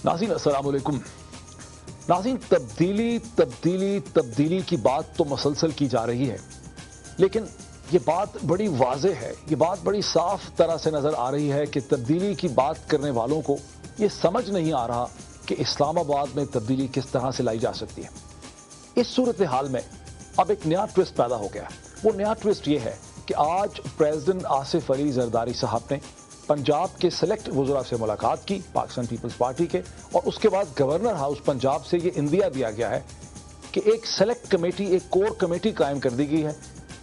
नाज़रीन अस्सलाम वालेकुम। नाज़रीन, तब्दीली की बात तो मसलसल की जा रही है, लेकिन ये बात बड़ी वाज़ेह है, ये बात बड़ी साफ तरह से नज़र आ रही है कि तब्दीली की बात करने वालों को ये समझ नहीं आ रहा कि इस्लामाबाद में तब्दीली किस तरह से लाई जा सकती है। इस सूरत हाल में अब एक नया ट्विस्ट पैदा हो गया। वो नया ट्विस्ट ये है कि आज प्रेसिडेंट आसिफ अली जरदारी साहब ने पंजाब के सेलेक्ट वज़रा से मुलाकात की, पाकिस्तान पीपल्स पार्टी के, और उसके बाद गवर्नर हाउस पंजाब से ये इंदिया दिया गया है कि एक सेलेक्ट कमेटी, एक कोर कमेटी कायम कर दी गई है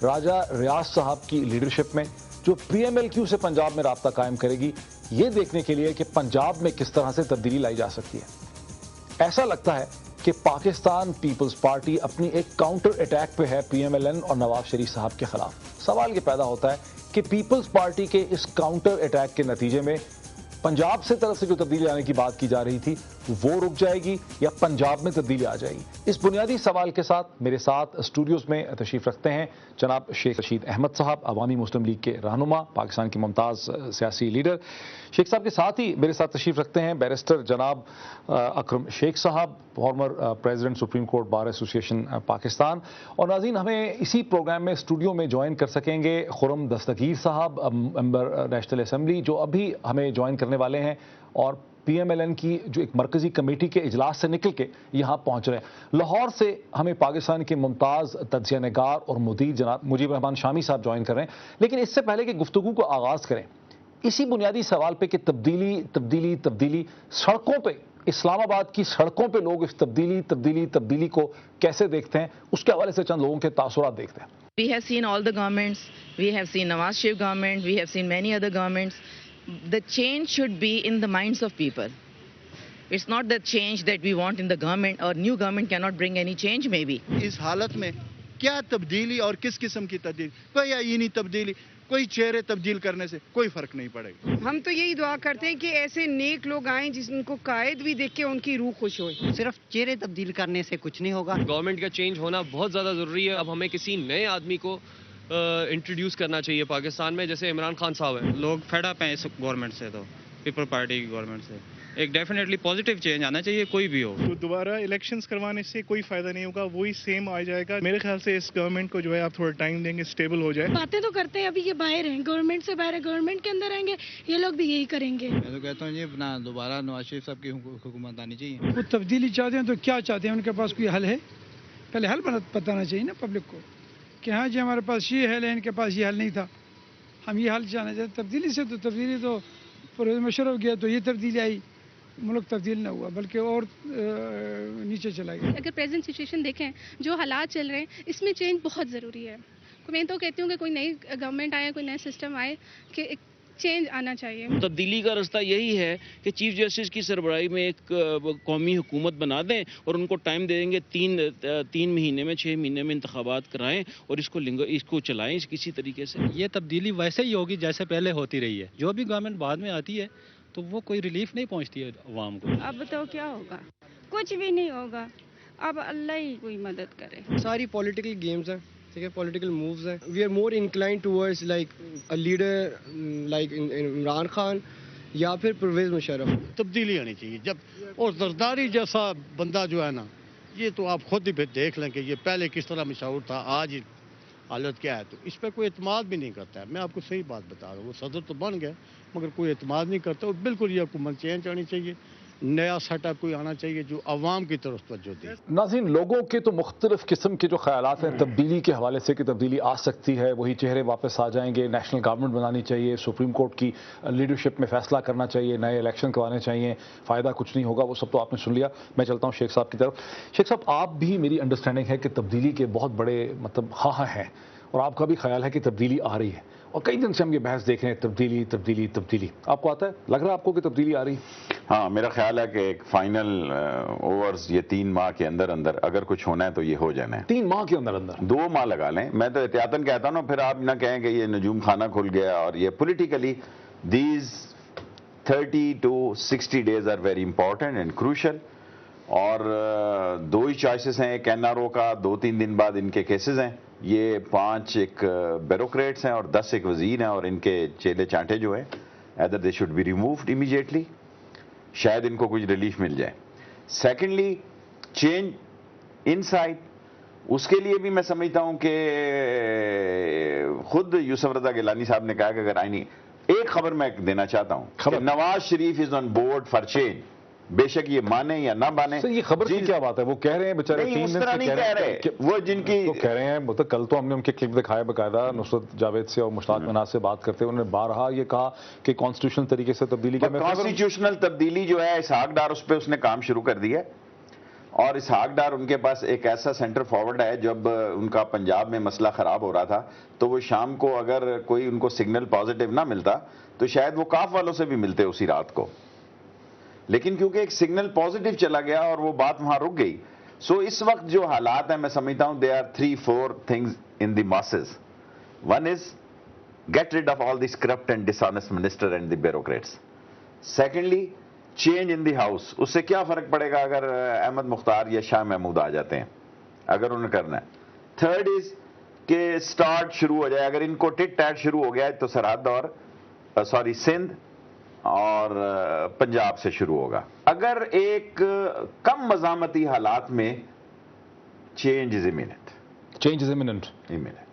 राजा रियाज साहब की लीडरशिप में, जो PMLQ से पंजाब में राब्ता कायम करेगी, ये देखने के लिए कि पंजाब में किस तरह से तब्दीली लाई जा सकती है। ऐसा लगता है कि पाकिस्तान पीपल्स पार्टी अपनी एक काउंटर अटैक पे है PMLN और नवाज शरीफ साहब के खिलाफ। सवाल ये पैदा होता है कि पीपल्स पार्टी के इस काउंटर अटैक के नतीजे में पंजाब से तरफ से जो तब्दीली आने की बात की जा रही थी वो रुक जाएगी या पंजाब में तब्दीली आ जाएगी। इस बुनियादी सवाल के साथ मेरे साथ स्टूडियोज में तशरीफ रखते हैं जनाब शेख रशीद अहमद साहब, अवामी मुस्लिम लीग के रहनुमा, पाकिस्तान की मुमताज़ सियासी लीडर। शेख साहब के साथ ही मेरे साथ तशरीफ रखते हैं बैरिस्टर जनाब अकरम शेख साहब, former president supreme court bar association Pakistan. और नाज़रीन, हमें इसी प्रोग्राम में स्टूडियो में ज्वाइन कर सकेंगे खुरम दस्तगीर साहब, मेंबर नेशनल असम्बली, जो अभी हमें ज्वाइन करने वाले हैं और PMLN की जो एक मरकजी कमेटी के इजलास से निकल के यहाँ पहुँच रहे हैं। लाहौर से हमें पाकिस्तान के मुमताज़ तज्ज़िया निगार और मुदीर जनाब मुजीब रहमान शामी साहब ज्वाइन कर रहे हैं। लेकिन इससे पहले कि गुफ्तगू को आगाज़ करें, इसी बुनियादी सवाल पे कि तब्दीली सड़कों पे, इस्लामाबाद की सड़कों पे लोग इस तब्दीली को कैसे देखते हैं, उसके हवाले से चंद लोगों के तासुरात देखते हैं। We have seen all the governments. We have seen Nawaz Sharif government. We have seen many other governments. The change should be in the minds of people. It's not the change that we want in the government, or new government cannot bring any change maybe. इस हालत में क्या तब्दीली और किस किस्म की तब्दीली, कोई आईनी तब्दीली, कोई चेहरे तब्दील करने से कोई फर्क नहीं पड़ेगा। हम तो यही दुआ करते हैं कि ऐसे नेक लोग आएं जिनको कायद भी देख के उनकी रूह खुश हो। सिर्फ चेहरे तब्दील करने से कुछ नहीं होगा। गवर्नमेंट का चेंज होना बहुत ज़्यादा ज़रूरी है। अब हमें किसी नए आदमी को इंट्रोड्यूस करना चाहिए पाकिस्तान में, जैसे इमरान खान साहब हैं। लोग फेड अप हैं इस गवर्नमेंट से, तो पीपल पार्टी की गवर्नमेंट से एक डेफिनेटली पॉजिटिव चेंज आना चाहिए, कोई भी हो। तो दोबारा इलेक्शंस करवाने से कोई फायदा नहीं होगा, वही सेम आ जाएगा। मेरे ख्याल से इस गवर्नमेंट को जो है आप थोड़ा टाइम देंगे, स्टेबल हो जाए। बातें तो करते हैं, अभी ये बाहर हैं, गवर्नमेंट से बाहर है, गवर्नमेंट के अंदर आएंगे, ये लोग भी यही करेंगे। मैं तो कहता हूँ ये अपना दोबारा नवाज शरीफ साहब की हुकूमत आनी चाहिए। वो तब्दीली चाहते हैं तो क्या चाहते हैं, उनके पास कोई हल है? पहले हल बताना चाहिए ना पब्लिक को कि हाँ जी हमारे पास ये हल है, इनके पास ये हल नहीं था, हम ये हल चाहना चाहते। तब्दीली से तो तब्दीली तो परवेज़ मुशर्रफ गया तो ये तब्दीली आई, मुल्क तब्दील ना हुआ बल्कि और नीचे चला गया। अगर प्रेजेंट सिचुएशन देखें, जो हालात चल रहे हैं, इसमें चेंज बहुत ज़रूरी है। मैं तो कहती हूँ कि कोई नई गवर्नमेंट आए, कोई नया सिस्टम आए, कि एक चेंज आना चाहिए। तब्दीली का रास्ता यही है कि चीफ जस्टिस की सरबराही में एक कौमी हुकूमत बना दें और उनको टाइम दे देंगे, 3 महीने में 6 महीने में इंतखाबात कराएं और इसको चलाएं किसी तरीके से। ये तब्दीली वैसे ही होगी जैसे पहले होती रही है। जो भी गवर्नमेंट बाद में आती है तो वो कोई रिलीफ नहीं पहुंचती है अवाम को। अब बताओ क्या होगा? कुछ भी नहीं होगा। अब अल्लाह ही कोई मदद करे। सारी पॉलिटिकल गेम्स हैं, ठीक है, पॉलिटिकल मूव्स हैं। We are more inclined towards like a leader like Imran Khan या फिर परवेज़ मुशर्रफ। तब्दीली आनी चाहिए जब, और जरदारी जैसा बंदा जो है ना, ये तो आप खुद ही फिर देख लें कि ये पहले किस तरह मशहूर था, आज हालत क्या है। तो इस पर कोई एतमाद भी नहीं करता है। मैं आपको सही बात बता रहा हूँ, वो सदर तो बन गया मगर कोई एतमाद नहीं करता। और बिल्कुल ये हुकूमत चेंज आनी चाहिए, नया सेटअप कोई आना चाहिए जो अवाम की तरफ तवज्जो दे। नाज़रीन, लोगों के तो मुख्तलिफ किस्म के जो ख्यालात हैं तब्दीली के हवाले से कि तब्दीली आ सकती है, वही चेहरे वापस आ जाएंगे, नेशनल गवर्नमेंट बनानी चाहिए, सुप्रीम कोर्ट की लीडरशिप में फैसला करना चाहिए, नए इलेक्शन करवाने चाहिए, फ़ायदा कुछ नहीं होगा, वो सब तो आपने सुन लिया। मैं चलता हूँ शेख साहब की तरफ। शेख साहब, आप भी, मेरी अंडरस्टैंडिंग है कि तब्दीली के बहुत बड़े मतलब हाँ हैं और आपका भी ख्याल है कि तब्दीली आ रही है, और कई दिन से हम ये बहस देख रहे हैं तब्दीली। आपको आता है, लग रहा है आपको कि तब्दीली आ रही है? हाँ, मेरा ख्याल है कि एक फाइनल ओवर्स ये 3 माह के अंदर अगर कुछ होना है तो ये हो जाना है। 3 माह के अंदर 2 माह लगा लें। मैं तो एहतियातन कहता हूँ ना, फिर आप ना कहें कि ये नजूम खाना खुल गया। और ये politically these 30 to 60 days are very important and crucial. और 2 ही चॉइसेस हैं, एक NRO का, 2-3 दिन बाद इनके केसेस हैं। ये 5 एक ब्यूरोक्रेट्स हैं और 10 एक वजीर हैं, और इनके चेले चांटे जो हैं, either they should be removed immediately شاید ان کو کچھ ریلیف مل جائے. سیکنڈلی چینج ان سائڈ, اس کے لیے بھی میں سمجھتا ہوں کہ خود یوسف رضا گیلانی صاحب نے کہا کہ اگر آئینی ایک خبر میں دینا چاہتا ہوں کہ نواز شریف از آن بورڈ فار چینج, بے شک یہ مانے یا نہ مانے. یہ خبر کی کیا بات ہے؟ وہ کہہ رہے ہیں بیچارے, اس طرح نہیں کہہ رہے, وہ جن کی کہہ رہے ہیں. مطلب کل تو ہم نے ان کے کلپ دکھائے باقاعدہ نصرت جاوید سے اور مشتاق مناز سے بات کرتے, انہوں نے بارہا یہ کہا کہ کانسٹیٹیوشنل طریقے سے تبدیلی کا, کانسٹیٹیوشنل تبدیلی جو ہے اسحاق ڈار اس پہ اس نے کام شروع کر دیا, اور اسحاق ڈار ان کے پاس ایک ایسا سینٹر فارورڈ ہے. جب ان کا پنجاب میں مسئلہ خراب ہو رہا تھا تو وہ شام کو اگر کوئی ان کو سگنل پازیٹیو نہ ملتا تو شاید وہ کاف والوں سے بھی ملتے اسی رات کو, لیکن کیونکہ ایک سگنل پازیٹیو چلا گیا اور وہ بات وہاں رک گئی. سو اس وقت جو حالات ہیں میں سمجھتا ہوں they are 3-4 things in the masses. One is get rid of all these corrupt and dishonest minister and the bureaucrats. Secondly change in the house. اس سے کیا فرق پڑے گا اگر احمد مختار یا شاہ محمود آ جاتے ہیں, اگر انہیں کرنا ہے. تھرڈ از کہ سٹارٹ شروع ہو جائے, اگر ان کو ٹٹ ٹیٹ شروع ہو گیا ہے تو سرحد اور سندھ اور پنجاب سے شروع ہوگا. اگر ایک کم مزاحمتی حالات میں چینج از امییننٹ, چینج از امییننٹ.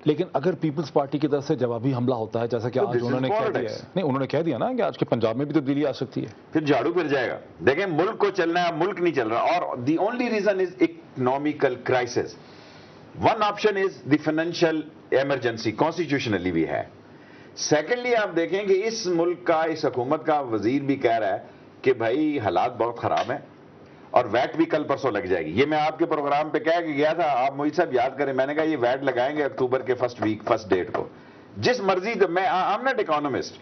لیکن اگر پیپلز پارٹی کی طرف سے جوابی حملہ ہوتا ہے جیسا کہ آج انہوں نے کہہ دیا ہے, نہیں انہوں نے کہہ دیا نا کہ آج کے پنجاب میں بھی تبدیلی آ سکتی ہے, پھر جھاڑو پھر جائے گا. دیکھیں ملک کو چلنا ہے, ملک نہیں چل رہا, اور the only reason is economical crisis. One option is the financial emergency, constitutionally بھی ہے. سیکنڈلی آپ دیکھیں کہ اس ملک کا, اس حکومت کا وزیر بھی کہہ رہا ہے کہ بھائی حالات بہت خراب ہیں اور ویٹ بھی کل پرسوں لگ جائے گی. یہ میں آپ کے پروگرام پہ کہہ کے گیا تھا, آپ مجھ صاحب یاد کریں, میں نے کہا یہ ویٹ لگائیں گے اکتوبر کے فرسٹ ڈیٹ کو, جس مرضی. میں آئی ایم ناٹ اکانومسٹ,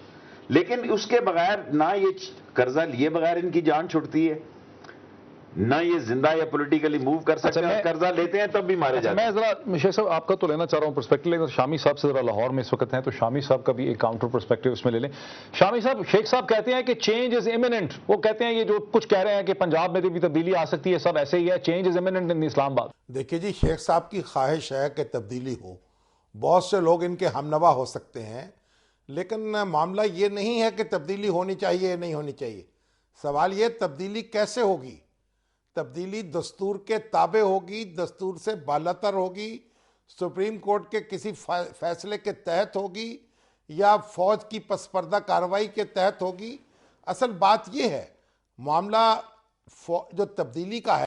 لیکن اس کے بغیر نہ یہ قرضہ لیے بغیر ان کی جان چھٹتی ہے, نہ یہ زندہ یا پولیٹیکلی موو کر سکتے ہیں. قرضہ لیتے ہیں تب بھی مارے جاتے ہیں. میں ذرا شیخ صاحب آپ کا تو لینا چاہ رہا ہوں پرسپیکٹو, لیکن شامی صاحب سے ذرا لاہور میں اس وقت ہیں تو شامی صاحب کا بھی ایک کاؤنٹر پرسپیکٹو اس میں لے لیں. شامی صاحب, شیخ صاحب کہتے ہیں کہ چینج از امییننٹ. وہ کہتے ہیں یہ جو کچھ کہہ رہے ہیں کہ پنجاب میں بھی تبدیلی آ سکتی ہے, سب ایسے ہی ہے, چینج از امییننٹ ان اسلام آباد. دیکھیے جی, شیخ صاحب کی خواہش ہے کہ تبدیلی ہو, بہت سے لوگ ان کے ہمنوا ہو سکتے ہیں, لیکن معاملہ یہ نہیں ہے کہ تبدیلی ہونی چاہیے یا نہیں ہونی چاہیے. سوال یہ تبدیلی کیسے ہوگی. تبدیلی دستور کے تابع ہوگی, دستور سے بالاتر ہوگی, سپریم کورٹ کے کسی فیصلے کے تحت ہوگی, یا فوج کی پس پردہ کارروائی کے تحت ہوگی. اصل بات یہ ہے, معاملہ جو تبدیلی کا ہے